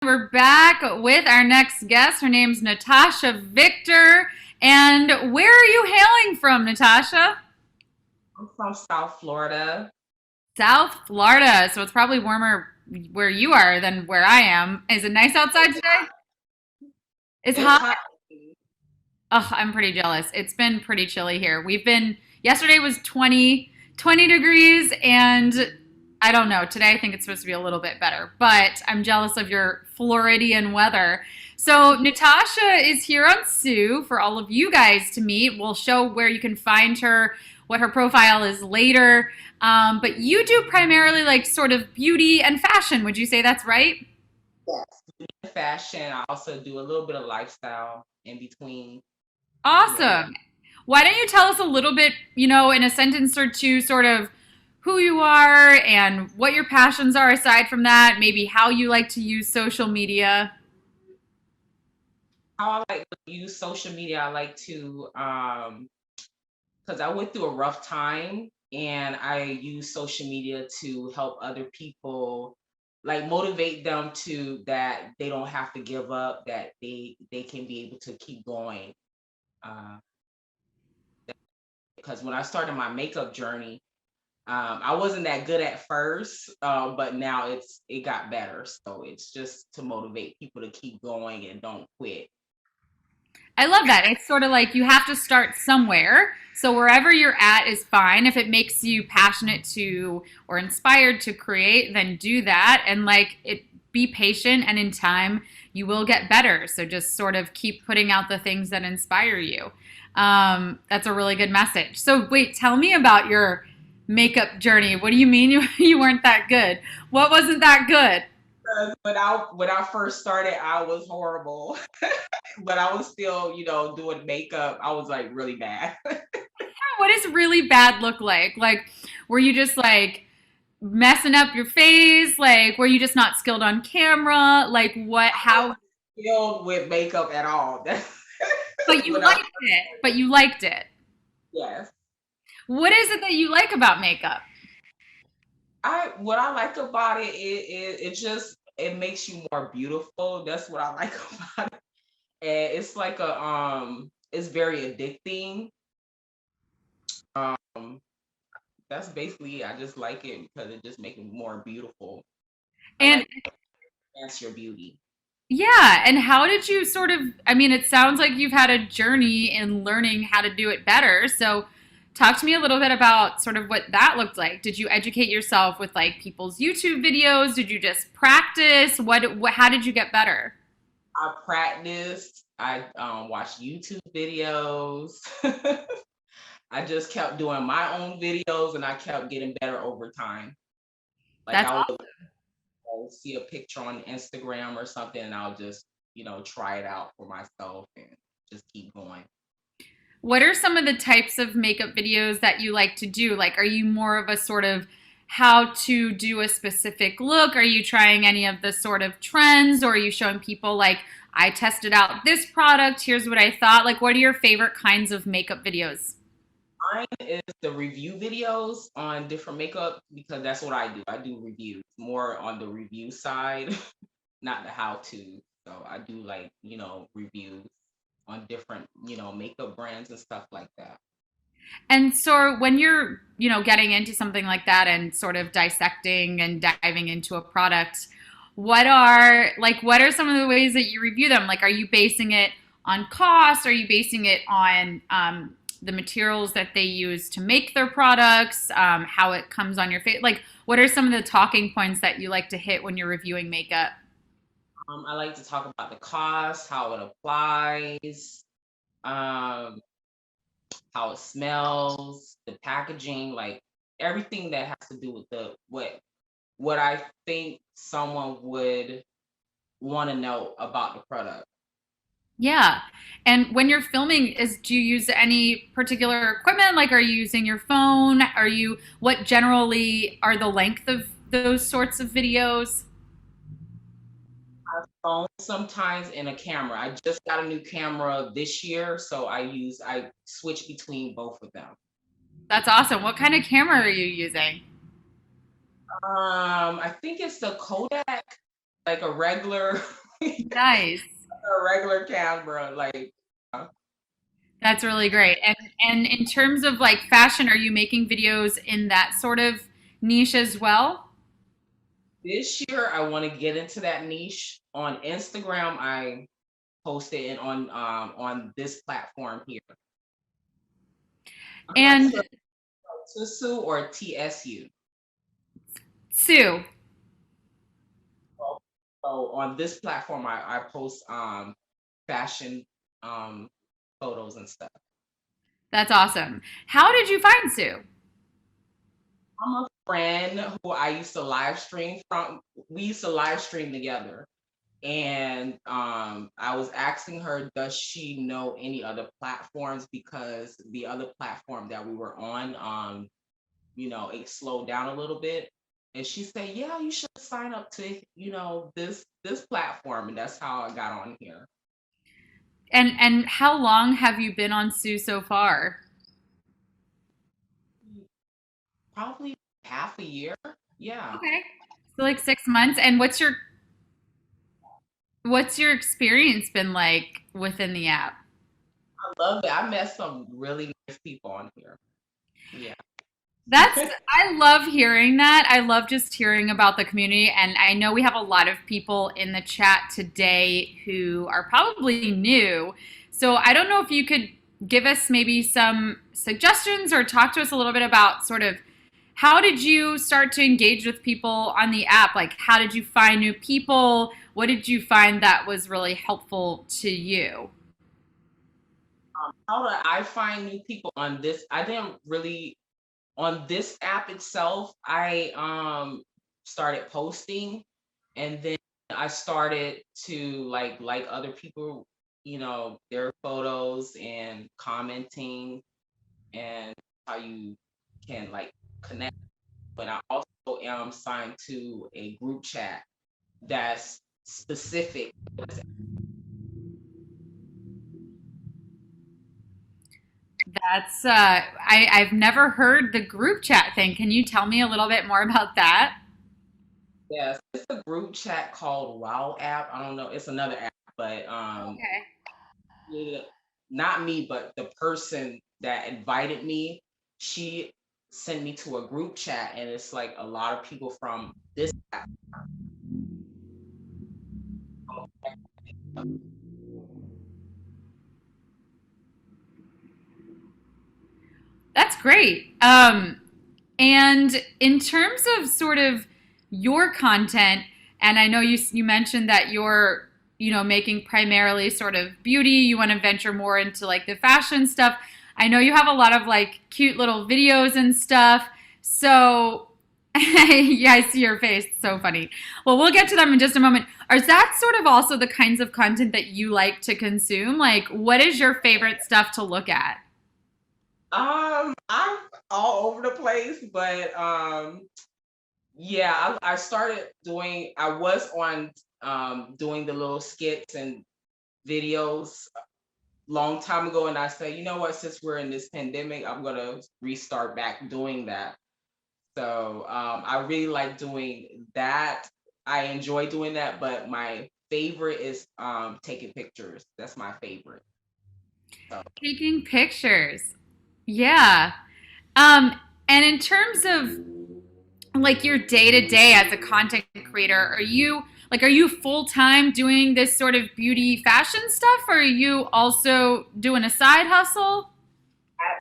We're back with our next guest. Her name's Natasha Victor. And where are you hailing from, Natasha? I'm from South Florida. South Florida. So it's probably warmer where you are than where I am. Is it nice outside It's today? hot. It's It's hot. hot. Oh, I'm pretty jealous. It's been pretty chilly here. Yesterday was 20 degrees, and I don't know. Today I think it's supposed to be a little bit better, but I'm jealous of your Floridian weather. So Natasha is here on Sue for all of you guys to meet. We'll show where you can find her, what her profile is later. But you do primarily like sort of beauty and fashion. Would you say that's right? Yes. Fashion. I also do a little bit of lifestyle in between. Yeah. Awesome. Why don't you tell us a little bit, in a sentence or two, sort of who you are and what your passions are aside from that, maybe how you like to use social media? How I like to use social media, I like to because I went through a rough time and I use social media to help other people, like motivate them to that they don't have to give up, that they can be able to keep going. Uh, because when I started my makeup journey, I wasn't that good at first, but now it got better. So it's just to motivate people to keep going and don't quit. I love that. It's sort of like you have to start somewhere. So wherever you're at is fine. If it makes you passionate to or inspired to create, then do that. And like it be patient and in time you will get better. So just sort of keep putting out the things that inspire you. That's a really good message. So wait, tell me about your makeup journey. What do you mean you weren't that good? What wasn't that good? When I first started, I was horrible, but I was still, doing makeup. I was like really bad. What does really bad look like? Like, were you just like messing up your face? Like, were you just not skilled on camera? Like, what, I how, wasn't skilled with makeup at all. That's but you when I liked it. But you liked it. yes. What is it that you like about makeup? I what I like about it just it makes you more beautiful. That's what I like about it. And it's like it's very addicting. Um that's basically it. I just like it because it just makes it more beautiful. I And like that's your beauty. yeah, and how did you sort of, I mean, it sounds like you've had a journey in learning how to do it better. So talk to me a little bit about sort of what that looked like. Did you educate yourself with like people's YouTube videos? Did you just practice? How did you get better? I practiced. I watched YouTube videos. I just kept doing my own videos and I kept getting better over time. Like That's I would see a picture on Instagram or something and I'll just, try it out for myself and just keep going. What are some of the types of makeup videos that you like to do? Like, are you more of a sort of how to do a specific look? Are you trying any of the sort of trends? Or are you showing people, like, I tested out this product, here's what I thought? Like, what are your favorite kinds of makeup videos? Mine is the review videos on different makeup because that's what I do. I do reviews more on the review side, not the how to. So I do like, reviews on different, makeup brands and stuff like that. And so when you're, getting into something like that and sort of dissecting and diving into a product, what are some of the ways that you review them? Like, are you basing it on cost? Are you basing it on the materials that they use to make their products? How it comes on your face? Like, what are some of the talking points that you like to hit when you're reviewing makeup? I like to talk about the cost, how it applies, um, how it smells, the packaging, like everything that has to do with the what I think someone would want to know about the product. Yeah. And when you're filming, do you use any particular equipment? Like, are you using your phone? What generally are the length of those sorts of videos? Phone sometimes and a camera. I just got a new camera this year, so I switch between both of them. That's awesome. What kind of camera are you using? I think it's the Kodak, like a regular Nice. a regular camera. Like That's really great. And in terms of like fashion, are you making videos in that sort of niche as well? this year, I want to get into that niche. On Instagram, I posted it on this platform here. I'm not And sure Tusu or TSU. Sue, So on this platform, I post fashion um photos and stuff. that's awesome. How did you find Sue? I'm a friend who I used to live stream from. We used to live stream together. And I was asking her, does she know any other platforms? Because the other platform that we were on, it slowed down a little bit. And she said, yeah, you should sign up to, this platform. And that's how I got on here. And how long have you been on Sue so far? Probably half a year. Yeah. Okay. So like 6 months. And what's your experience been like within the app? I love it. I met some really nice people on here. Yeah. I love hearing that. I love just hearing about the community. And I know we have a lot of people in the chat today who are probably new. So I don't know if you could give us maybe some suggestions or talk to us a little bit about sort of how did you start to engage with people on the app? Like, how did you find new people? What did you find that was really helpful to you? How do I find new people on this? I didn't really on this app itself. I started posting, and then I started to like other people, their photos and commenting, and how you can like connect. But I also am signed to a group chat that's specific. I've never heard the group chat thing. Can you tell me a little bit more about that? Yes, it's a group chat called Wow App. I don't know, it's another app, but Okay. yeah, not me, but the person that invited me, she sent me to a group chat, and it's like a lot of people from this app. That's great. And in terms of sort of your content, and I know you mentioned that you're making primarily sort of beauty. You want to venture more into like the fashion stuff. I know you have a lot of like cute little videos and stuff. So yeah, I see your face. It's so funny. Well, we'll get to them in just a moment. Is that sort of also the kinds of content that you like to consume? Like, what is your favorite stuff to look at? I'm all over the place, but yeah, I started doing. I was on doing the little skits and videos long time ago, and I said, you know what, since we're in this pandemic, I'm gonna restart back doing that. So I really like doing that. I enjoy doing that, but my favorite is taking pictures. That's my favorite. So Taking pictures. Yeah. Um, and in terms of like your day to day as a content creator, are you full time doing this sort of beauty fashion stuff, or are you also doing a side hustle?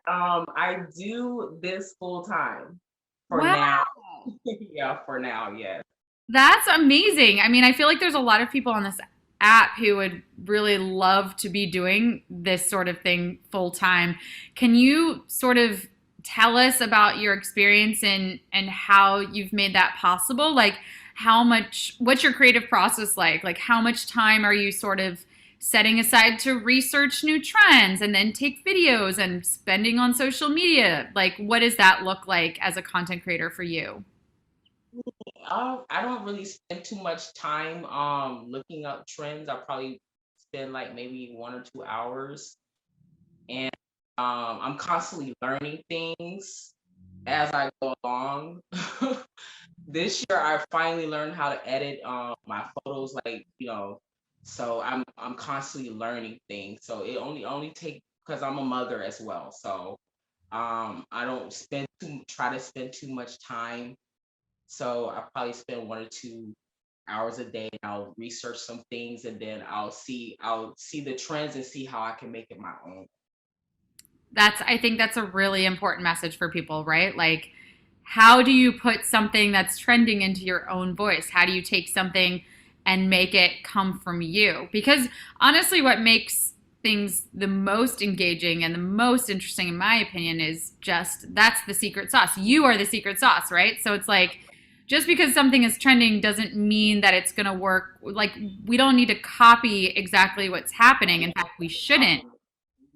I do this full time for Wow. now. Yeah, for now, yes. That's amazing. I mean, I feel like there's a lot of people on this app who would really love to be doing this sort of thing full time. Can you sort of tell us about your experience and how you've made that possible? Like what's your creative process like? Like how much time are you sort of setting aside to research new trends and then take videos and spending on social media? Like what does that look like as a content creator for you? I don't really spend too much time looking up trends. I probably spend like maybe 1 or 2 hours, and I'm constantly learning things as I go along. this year I finally learned how to edit my photos, like, so I'm constantly learning things. So it only take because I'm a mother as well. So I don't try to spend too much time. So I probably spend 1 or 2 hours a day, and I'll research some things, and then I'll see the trends and see how I can make it my own. I think that's a really important message for people, right? Like, how do you put something that's trending into your own voice? How do you take something and make it come from you? Because honestly, what makes things the most engaging and the most interesting, in my opinion, is just that's the secret sauce. You are the secret sauce, right? So it's like, just because something is trending doesn't mean that it's going to work. Like, we don't need to copy exactly what's happening. In fact, we shouldn't.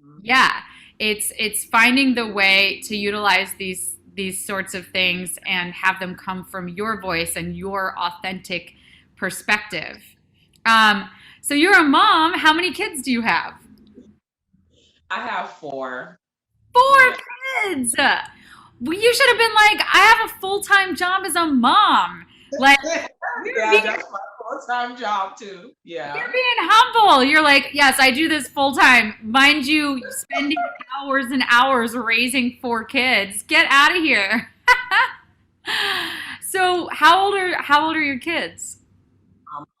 Mhm. Yeah, it's finding the way to utilize these sorts of things and have them come from your voice and your authentic perspective. Um, so you're a mom. How many kids do you have? I have four. Four Yeah. kids. Well, you should have been like, I have a full-time job as a mom. Like you're Yeah, being that's my full-time job too. You're Yeah. being humble. You're like, yes, I do this full time. Mind you, spending hours and hours raising four kids. Get out of here. So, how old are your kids?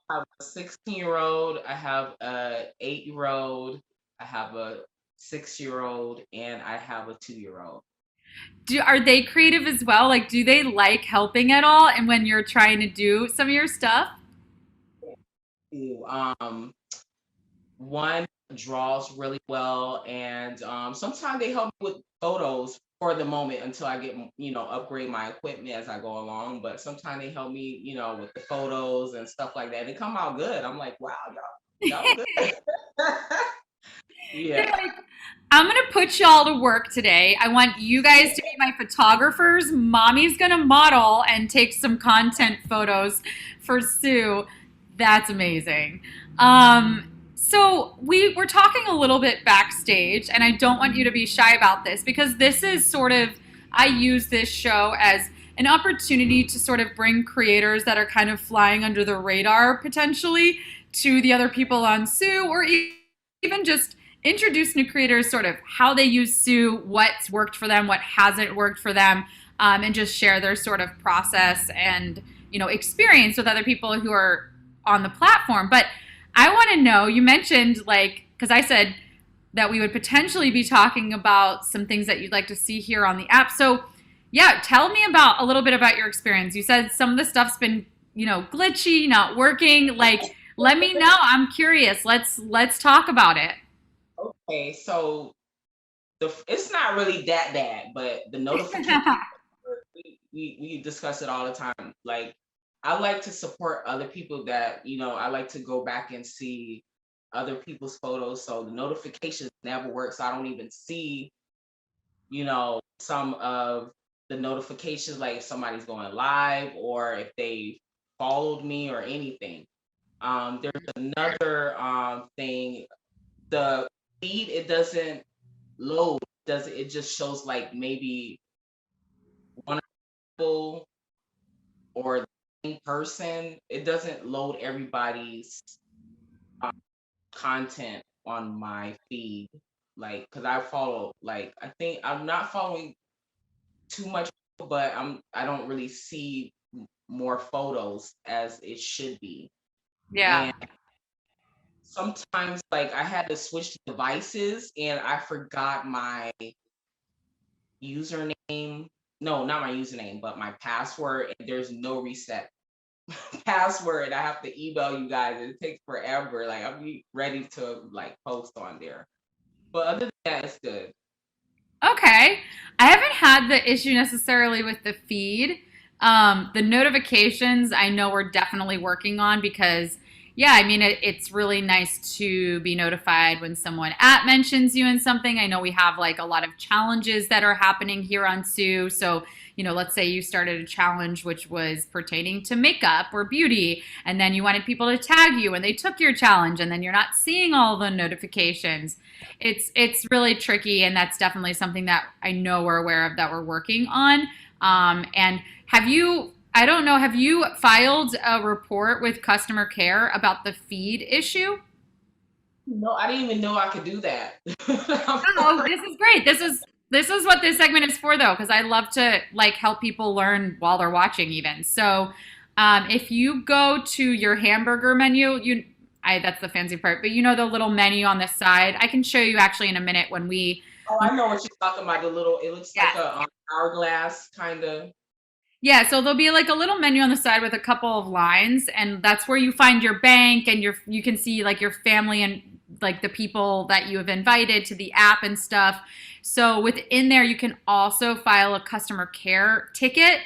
I have a 16-year-old, I have a 8-year-old, I have a 6-year-old, and I have a 2-year-old. Are they creative as well? Like, do they like helping at all? And when you're trying to do some of your stuff? Ooh, one draws really well, and sometimes they help me with photos for the moment until I get, upgrade my equipment as I go along. But sometimes they help me, with the photos and stuff like that. They come out good. I'm like, wow, y'all good. They're Yeah. like, I'm gonna put y'all to work today. I want you guys to be my photographers. Mommy's gonna model and take some content photos for Sue. That's amazing. So we were talking a little bit backstage, and I don't want you to be shy about this because this is sort of I use this show as an opportunity to sort of bring creators that are kind of flying under the radar potentially to the other people on Sue, or even just introduce new creators, sort of how they use Sue, what's worked for them, what hasn't worked for them, and just share their sort of process and experience with other people who are on the platform. But I want to know, you mentioned like, because I said that we would potentially be talking about some things that you'd like to see here on the app. So yeah, tell me about a little bit about your experience. You said some of the stuff's been glitchy, not working. Like, let me know. I'm curious. Let's talk about it. Okay, so it's not really that bad, but the notification we discuss it all the time. Like, I like to support other people that, I like to go back and see other people's photos. So the notifications never work. So I don't even see, some of the notifications, like if somebody's going live or if they followed me or anything. There's another thing. The feed, it doesn't load. Does it just shows like maybe one people or the same person. It doesn't load everybody's um, content on my feed. Like, cause I follow, like, I think I'm not following too much, but I don't really see more photos as it should be. Yeah. And sometimes, like, I had to switch devices and I forgot my username. No, not my username, but my password. And there's no reset password. I have to email you guys. It takes forever. Like, I'll be ready to like post on there. But other than that, it's good. Okay. I haven't had the issue necessarily with the feed. The notifications, I know we're definitely working on because, yeah, I mean, it's really nice to be notified when someone at mentions you in something. I know we have like a lot of challenges that are happening here on Sue. So, let's say you started a challenge which was pertaining to makeup or beauty, and then you wanted people to tag you and they took your challenge, and then you're not seeing all the notifications. It's really tricky, and that's definitely something that I know we're aware of that we're working on. And I don't know. Have you filed a report with customer care about the feed issue? No, I didn't even know I could do that. Oh, this is great. This is what this segment is for, though, because I love to like help people learn while they're watching, even. So, if you go to your hamburger menu, that's the fancy part, but you know the little menu on the side. I can show you actually in a minute when we. Oh, I know what you're talking about. The little, it looks Yeah. like a hourglass kind of. Yeah, so there'll be like a little menu on the side with a couple of lines, and that's where you find your bank and you can see like your family and like the people that you have invited to the app and stuff. So within there, you can also file a customer care ticket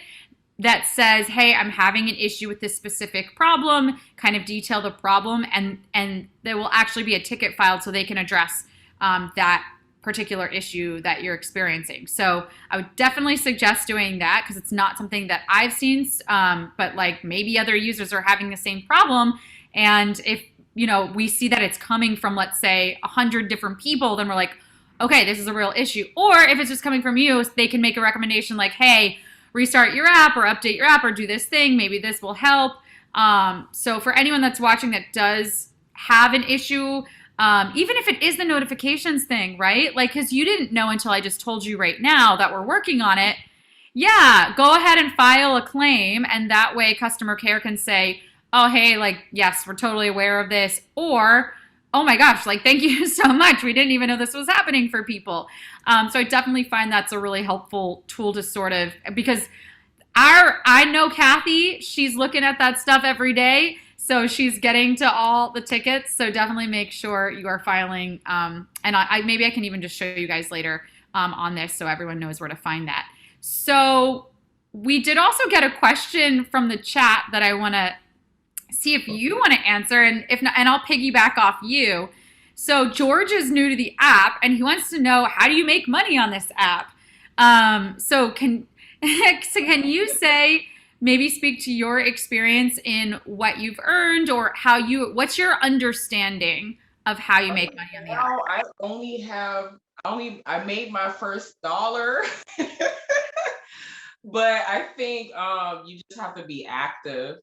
that says, "Hey, I'm having an issue with this specific problem." Kind of detail the problem, and there will actually be a ticket filed so they can address that particular issue that you're experiencing. So I would definitely suggest doing that because it's not something that I've seen, but like maybe other users are having the same problem. And if we see that it's coming from, let's say, 100 different people, then we're like, okay, this is a real issue. Or if it's just coming from you, they can make a recommendation like, hey, restart your app or update your app or do this thing. Maybe this will help. So for anyone that's watching that does have an issue, even if it is the notifications thing, right? Like, because you didn't know until I just told you right now that we're working on it. Yeah, go ahead and file a claim, and that way customer care can say, oh, hey, like, yes, we're totally aware of this, or, oh my gosh, like, thank you so much. We didn't even know this was happening for people. So I definitely find that's a really helpful tool to sort of, because I know Kathy, she's looking at that stuff every day. So she's getting to all the tickets. So definitely make sure you are filing. And maybe I can even just show you guys later on this so everyone knows where to find that. So we did also get a question from the chat that I want to see if you want to answer, and if not, and I'll piggyback off you. So George is new to the app, and he wants to know, how do you make money on this app? So can you say, maybe speak to your experience in what you've earned, or what's your understanding of how you make money on the app? Now I made my first dollar. But I think you just have to be active,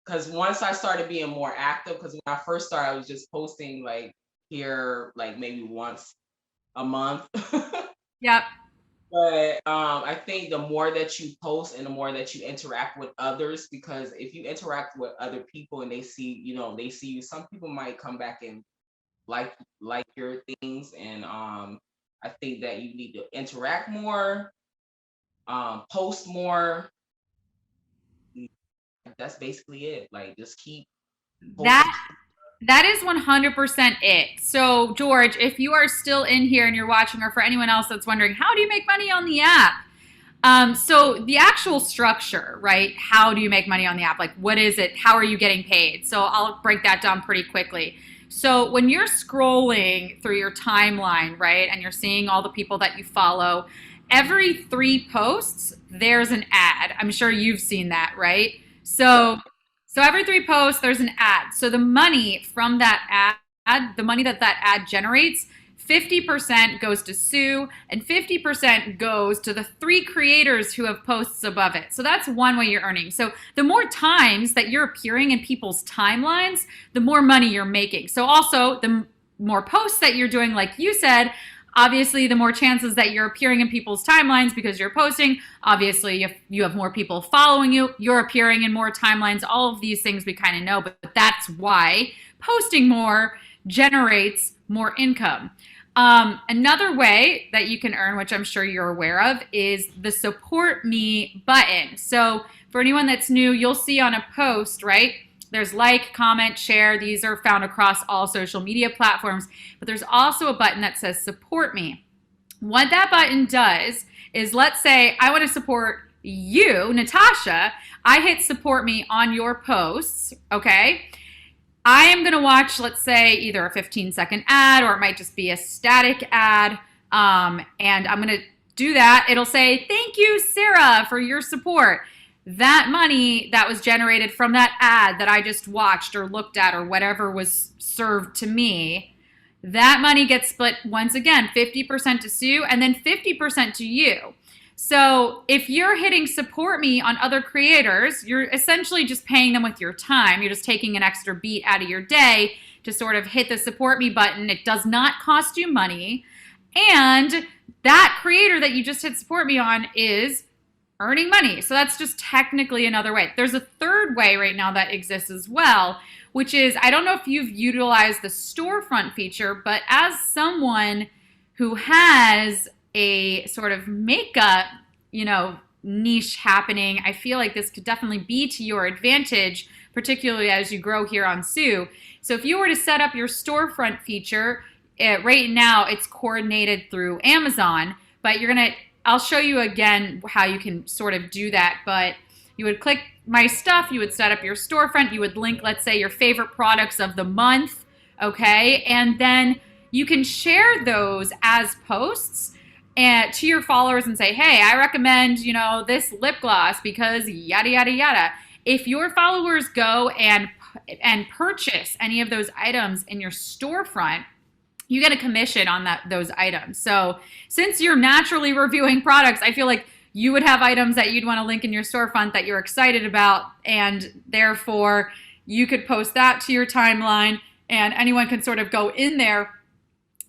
because once I started being more active, because when I first started, I was just posting like here, like maybe once a month. Yep. But I think the more that you post and the more that you interact with others, because if you interact with other people and they see you, some people might come back and like your things, and I think that you need to interact more, post more. That's basically it. Like, just keep posting. That that is 100% it. So, George, if you are still in here and you're watching, or for anyone else that's wondering, how do you make money on the app? So the actual structure, right? How do you make money on the app? Like, what is it? How are you getting paid? So I'll break that down pretty quickly. So when you're scrolling through your timeline, right, and you're seeing all the people that you follow, every 3 posts, there's an ad. I'm sure you've seen that, right? So every 3 posts, there's an ad. So the money from that ad, the money that ad generates, 50% goes to Sue, and 50% goes to the 3 creators who have posts above it. So that's one way you're earning. So the more times that you're appearing in people's timelines, the more money you're making. So also, the more posts that you're doing, like you said, obviously the more chances that you're appearing in people's timelines because you're posting. Obviously, if you have more people following you, you're appearing in more timelines. All of these things we kind of know, but that's why posting more generates more income. Another way that you can earn, which I'm sure you're aware of, is the support me button. So for anyone that's new, you'll see on a post, right? There's like, comment, share. These are found across all social media platforms, but there's also a button that says support me. What that button does is, let's say I want to support you, Natasha. I hit support me on your posts, okay? I am going to watch, let's say, either a 15-second ad, or it might just be a static ad. And I'm going to do that. It'll say, thank you, Sara, for your support. That money that was generated from that ad that I just watched or looked at or whatever was served to me, that money gets split once again, 50% to Sue and then 50% to you. So if you're hitting support me on other creators, you're essentially just paying them with your time. You're just taking an extra beat out of your day to sort of hit the support me button. It does not cost you money. And that creator that you just hit support me on is earning money. So that's just technically another way. There's a third way right now that exists as well, which is, I don't know if you've utilized the storefront feature, but as someone who has a sort of makeup, niche happening, I feel like this could definitely be to your advantage, particularly as you grow here on Sue. So if you were to set up your storefront feature, right now it's coordinated through Amazon, but I'll show you again how you can sort of do that, but you would click my stuff, you would set up your storefront, you would link, let's say, your favorite products of the month, okay? And then you can share those as posts and to your followers and say, hey, I recommend, this lip gloss because yada, yada, yada. If your followers go and purchase any of those items in your storefront, you get a commission on those items. So since you're naturally reviewing products, I feel like you would have items that you'd want to link in your storefront that you're excited about, and therefore you could post that to your timeline and anyone can sort of go in there,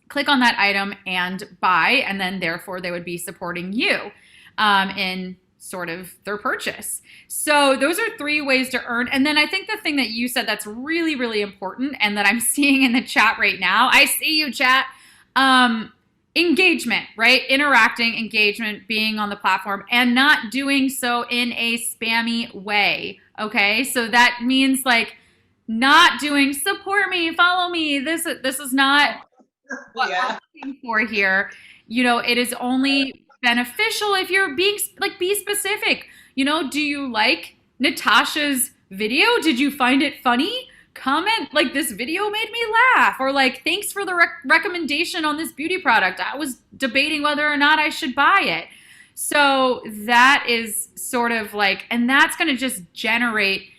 click on that item and buy, and then therefore they would be supporting you in sort of their purchase. So those are 3 ways to earn. And then I think the thing that you said that's really, really important and that I'm seeing in the chat right now, I see you, chat, engagement, right? Interacting, engagement, being on the platform, and not doing so in a spammy way, okay? So that means like not doing support me, follow me. This is not what we're looking for here. It is only beneficial if you're being be specific. Do you like Natasha's video? Did you find it funny? Comment like, this video made me laugh, or like, thanks for the recommendation on this beauty product. I was debating whether or not I should buy it. So that is sort of like, and that's going to just generate,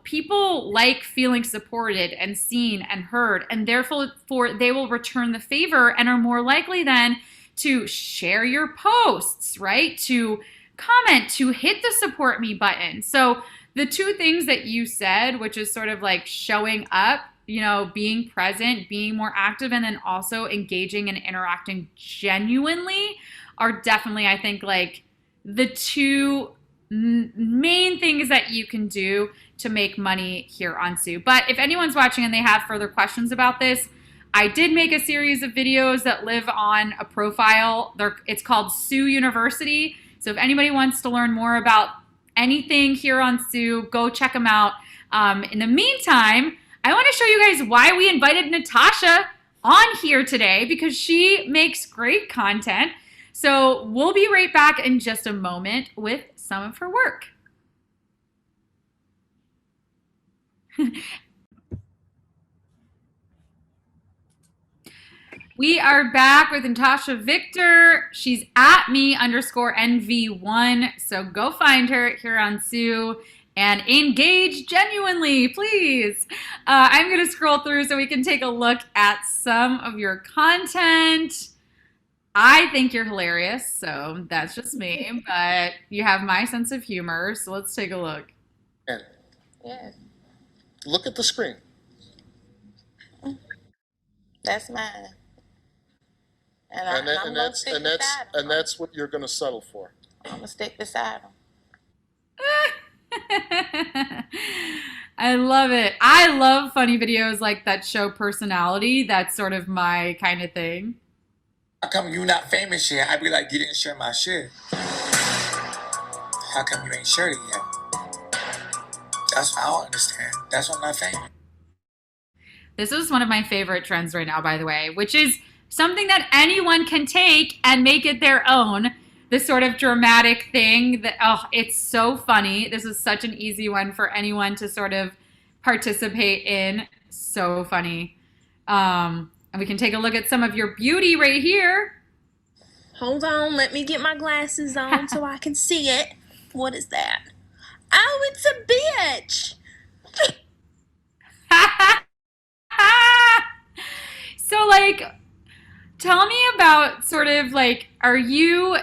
people like feeling supported and seen and heard, and therefore they will return the favor and are more likely then to share your posts, right? To comment, to hit the support me button. So the 2 things that you said, which is sort of like showing up, being present, being more active, and then also engaging and interacting genuinely, are definitely, I think, like the 2 main things that you can do to make money here on Sue. But if anyone's watching and they have further questions about this, I did make a series of videos that live on a profile. It's called Sue University. So if anybody wants to learn more about anything here on Sue, go check them out. In the meantime, I want to show you guys why we invited Natasha on here today, because she makes great content. So we'll be right back in just a moment with some of her work. We are back with Natasha Victor. She's at me_NV1. So go find her here on Sue and engage genuinely, please. I'm going to scroll through so we can take a look at some of your content. I think you're hilarious, so that's just me, but you have my sense of humor, so let's take a look. Yeah. Look at the screen. That's mine. And that's what you're going to settle for. I'm going to stick beside him. I love it. I love funny videos like that show personality. That's sort of my kind of thing. How come you not famous yet? I'd be like, you didn't share my shit. How come you ain't shared it yet? That's I don't understand. That's why I'm not famous. This is one of my favorite trends right now, by the way, which is something that anyone can take and make it their own. This sort of dramatic thing that, it's so funny. This is such an easy one for anyone to sort of participate in. So funny. And we can take a look at some of your beauty right here. Hold on, let me get my glasses on so I can see it. What is that? Oh, it's a bitch. So, like, tell me about sort of like, are you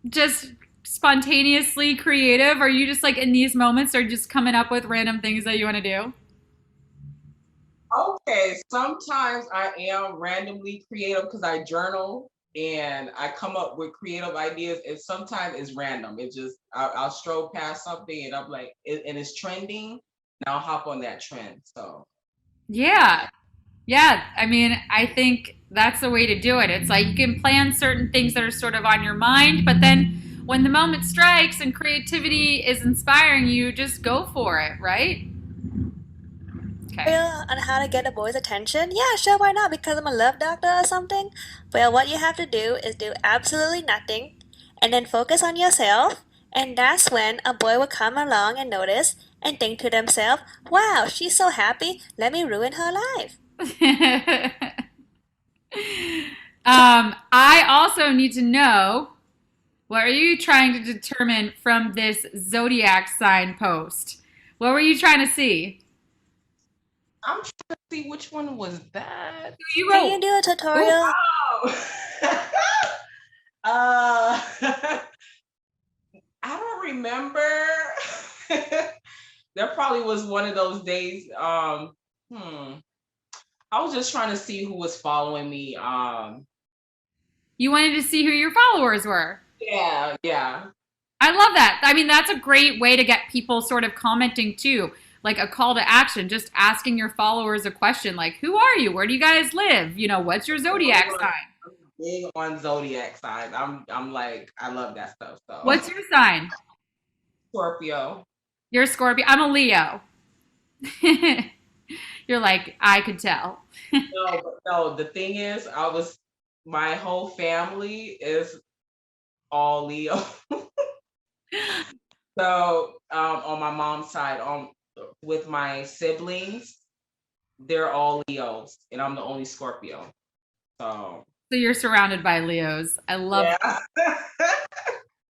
just spontaneously creative? Are you just like in these moments are just coming up with random things that you want to do? Okay, sometimes I am randomly creative because I journal and I come up with creative ideas, and sometimes it's random. It just I'll stroll past something and I'm like, and it's trending, and I'll hop on that trend. So Yeah. Yeah, I mean, I think that's the way to do it. It's like you can plan certain things that are sort of on your mind, but then when the moment strikes and creativity is inspiring you, just go for it, right? Okay. Tutorial on how to get a boy's attention? Yeah, sure, why not? Because I'm a love doctor or something? Well, what you have to do is do absolutely nothing and then focus on yourself. And that's when a boy will come along and notice and think to themselves, wow, she's so happy, let me ruin her life. I also need to know what are you trying to determine from this zodiac sign post? What were you trying to see? I'm trying to see which one was that. You Can you wrote, do a tutorial? Oh, wow. I don't remember. There probably was one of those days. I was just trying to see who was following me. you wanted to see who your followers were. Yeah. I love that. I mean, that's a great way to get people sort of commenting too, like a call to action, just asking your followers a question like, who are you? Where do you guys live? You know, what's your zodiac sign? Big on zodiac signs. I'm like, I love that stuff. So What's your sign? Scorpio. You're a Scorpio. I'm a Leo. You're like, I could tell. No, the thing is, my whole family is all Leo. So on my mom's side, with my siblings, they're all Leos, and I'm the only Scorpio. So So you're surrounded by Leos. yeah.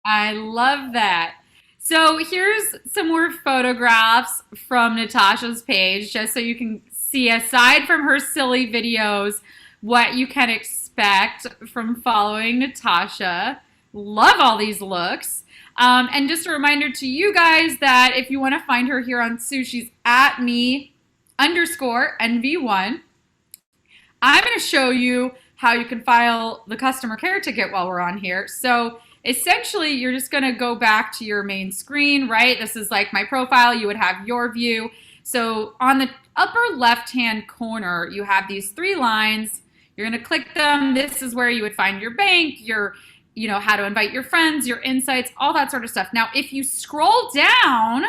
I love that. So here's some more photographs from Natasha's page, just so you can see, aside from her silly videos, what you can expect from following Natasha. Love all these looks. And just a reminder to you guys that if you want to find her here on Sue, she's at me underscore NV1. I'm going to show you how you can file the customer care ticket while we're on here. So essentially, you're just going to go back to your main screen, right? This is like my profile. You would have your view. So on the upper left-hand corner, you have these three lines. You're going to click them. This is where you would find your bank, your, you know, how to invite your friends, your insights, all that sort of stuff. Now, if you scroll down,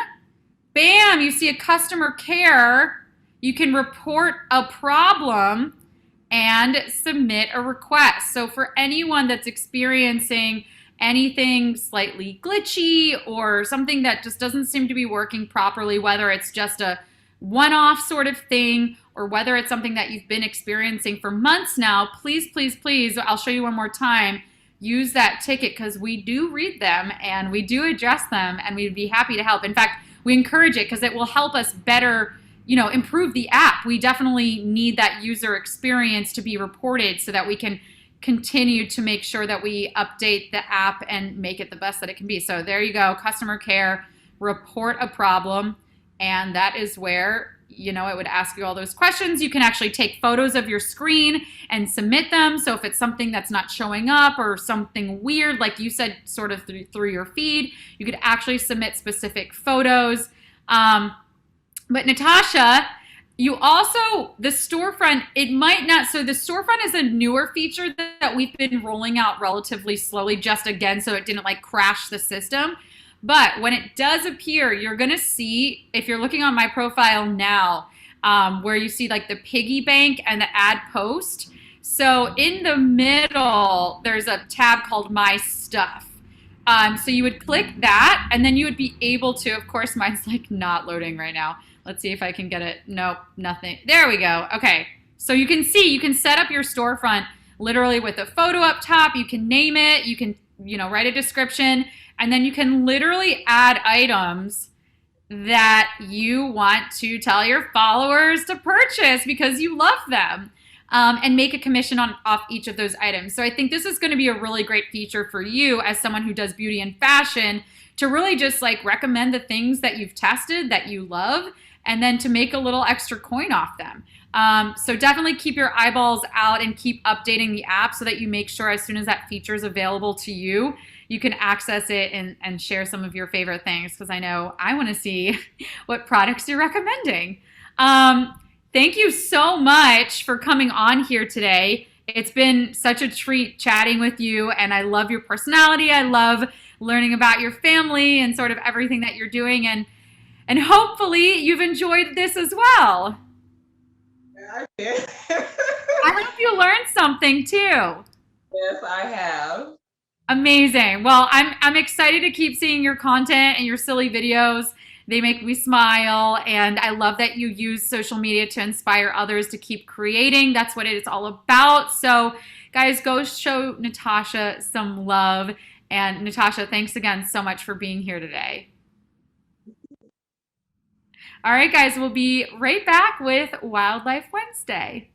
bam, you see a customer care. You can report a problem and submit a request. So for anyone that's experiencing anything slightly glitchy or something that just doesn't seem to be working properly, whether it's just a one-off sort of thing or whether it's something that you've been experiencing for months now, please, please, please, I'll show you one more time, use that ticket because we do read them and we do address them and we'd be happy to help. In fact, we encourage it because it will help us better, you know, improve the app. We definitely need that user experience to be reported so that we can continue to make sure that we update the app and make it the best that it can be. So there you go, customer care, report a problem, and that is where, you know, it would ask you all those questions. You can actually take photos of your screen and submit them. So if it's something that's not showing up or something weird, like you said, sort of through your feed, you could actually submit specific photos. But Natasha, you also, the storefront, it might not, so the storefront is a newer feature that we've been rolling out relatively slowly, just again, so it didn't like crash the system. But when it does appear, you're gonna see, if you're looking on my profile now, where you see like the piggy bank and the add post. So in the middle, there's a tab called My Stuff. So you would click that and then you would be able to, of course, mine's like not loading right now. Let's see if I can get it. Nope, nothing. There we go. Okay. So you can see, you can set up your storefront literally with a photo up top. You can name it. You can, you know, write a description. And then you can literally add items that you want to tell your followers to purchase because you love them. and make a commission off each of those items. So I think this is going to be a really great feature for you as someone who does beauty and fashion to really just like recommend the things that you've tested that you love and then to make a little extra coin off them. So definitely keep your eyeballs out and keep updating the app so that you make sure as soon as that feature is available to you, you can access it and share some of your favorite things, because I know I want to see what products you're recommending. Thank you so much for coming on here today. It's been such a treat chatting with you, and I love your personality. I love learning about your family and sort of everything that you're doing, and hopefully you've enjoyed this as well. I did. I hope you learned something too. Yes, I have. Amazing. Well, I'm excited to keep seeing your content and your silly videos. They make me smile, and I love that you use social media to inspire others to keep creating. That's what it's all about. So, guys, go show Natasha some love. And Natasha, thanks again so much for being here today. All right, guys, we'll be right back with Wildlife Wednesday.